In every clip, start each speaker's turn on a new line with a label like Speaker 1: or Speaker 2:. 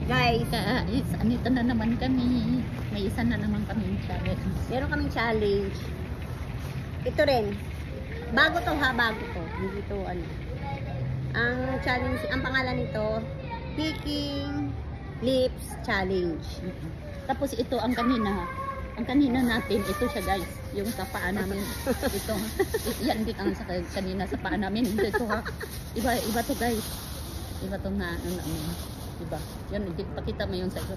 Speaker 1: Guys,
Speaker 2: Guys, andito na naman kami. May isa na naman kami challenge.
Speaker 1: meron kaming challenge. Ito rin. Bago to ha, bago to. Hindi to ano. Ang challenge, ang pangalan nito, Picking Lips Challenge.
Speaker 2: Tapos ito ang kanina. Ang kanina natin, ito siya guys. Yung sa paa namin. Ito. Yan din ang sa kanina sa paa namin. Ito ha. Iba to guys. Iba to na. Iba. Yan, pakita mo yung sa ito.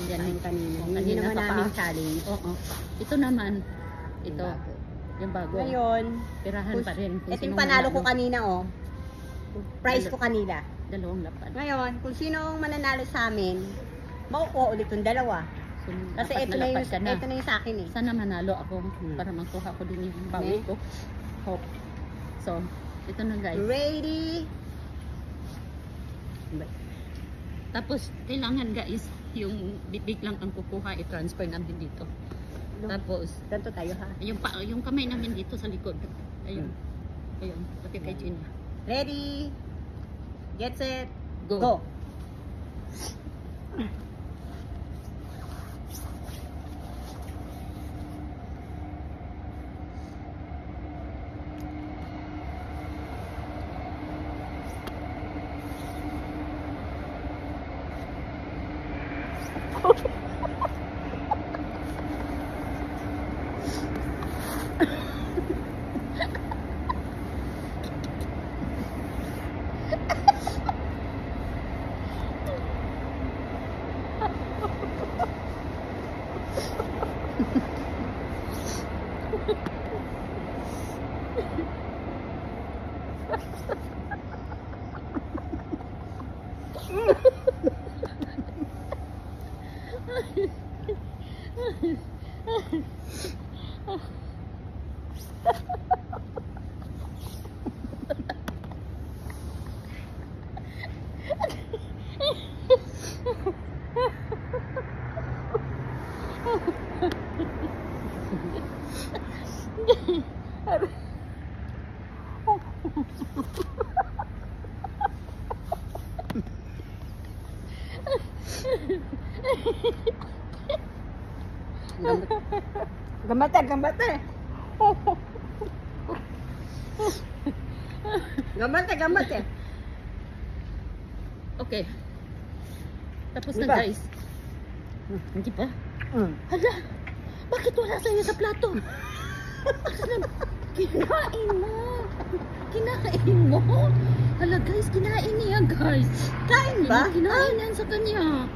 Speaker 1: Yan yung kanina.
Speaker 2: Oh,
Speaker 1: Hindi
Speaker 2: kanina
Speaker 1: naman
Speaker 2: sa
Speaker 1: namin
Speaker 2: paa.
Speaker 1: challenge.
Speaker 2: Oo. Ito naman. Ito. Yung bago.
Speaker 1: Ngayon,
Speaker 2: Pirahan pa rin. Kung
Speaker 1: ito yung
Speaker 2: sinong
Speaker 1: panalo ko
Speaker 2: manalo.
Speaker 1: kanina oh. Prize ko kanina.
Speaker 2: Dalawang lapad.
Speaker 1: Ngayon, kung sino ang mananalo sa amin, makukuha ulit yung dalawa.
Speaker 2: So,
Speaker 1: Kasi
Speaker 2: apat
Speaker 1: ito na,
Speaker 2: lapad ka na.
Speaker 1: ito na yung sa akin eh.
Speaker 2: Sana manalo ako para makuha ko din yung bawi ko. Hope. So, ito na guys.
Speaker 1: Ready?
Speaker 2: Tapos, kailangan guys, yung bibig lang ang kukuha, i-transfer namin dito. Tapos,
Speaker 1: Ganto tayo ha.
Speaker 2: yung kamay namin dito sa likod. Ayun. Ayun. Pati kay Gina.
Speaker 1: Ready? Get set.
Speaker 2: Go.
Speaker 1: Go. Gambate, gambate. Gambate, gambate.
Speaker 2: Okay. Tapos
Speaker 1: Di
Speaker 2: na
Speaker 1: ba?
Speaker 2: guys. Hindi pa? Hala, bakit wala sa'yo sa plato? Kinain mo. Kinain mo. Hala guys, kinain niya guys.
Speaker 1: Kain ba?
Speaker 2: Kinain yan sa kanya.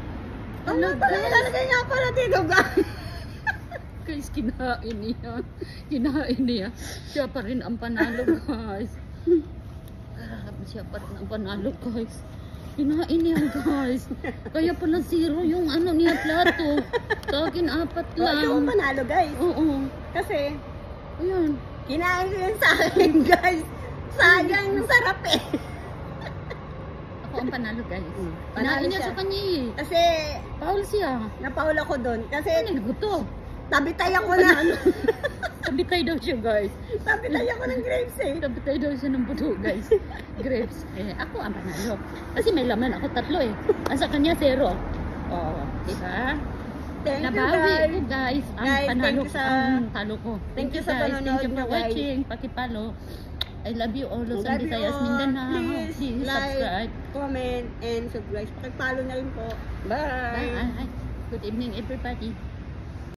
Speaker 1: Ano
Speaker 2: Hala
Speaker 1: ba?
Speaker 2: guys.
Speaker 1: Lalagay niya ako na dito, guys.
Speaker 2: Guys, kinain niya. Kinain niya. Siya pa rin ang panalo guys. Siya pa rin ang panalo guys. Kinain niya guys. Kaya pala zero yung ano niya plato. Sa akin 4 lang.
Speaker 1: Ito ang panalo, guys.
Speaker 2: Oo.
Speaker 1: Kasi,
Speaker 2: Ayan.
Speaker 1: kinain ko yun sa akin, guys. Sayang yung sarap eh.
Speaker 2: Ako ang panalo guys.
Speaker 1: Panalo
Speaker 2: Kinain niya
Speaker 1: siya.
Speaker 2: sa kanya eh.
Speaker 1: Kasi,
Speaker 2: Paul siya.
Speaker 1: napaul ako doon. Kasi,
Speaker 2: Ano nagguto?
Speaker 1: tabitay ako na.
Speaker 2: Sabitay daw siya guys.
Speaker 1: Tabitay ako ng grapes eh.
Speaker 2: Sabitay daw siya ng buto guys. Grapes. Ako ang panalo. Kasi may laman ako 3 eh. Ang sa kanya 0. Oo. Diba?
Speaker 1: Thank you,
Speaker 2: Nabawi
Speaker 1: guys.
Speaker 2: ko guys. Ang
Speaker 1: Guys,
Speaker 2: panalo
Speaker 1: thank you sa-
Speaker 2: ang talo ko.
Speaker 1: thank you sa
Speaker 2: guys.
Speaker 1: panonood
Speaker 2: Thank you for
Speaker 1: nyo, guys.
Speaker 2: watching. Pakipalo. I love you all. Luzon,
Speaker 1: Love you
Speaker 2: Visayas,
Speaker 1: all.
Speaker 2: Mindanao.
Speaker 1: Please like,
Speaker 2: subscribe.
Speaker 1: comment, and subscribe. Pakipalo na rin po. Bye.
Speaker 2: Bye. Good evening everybody.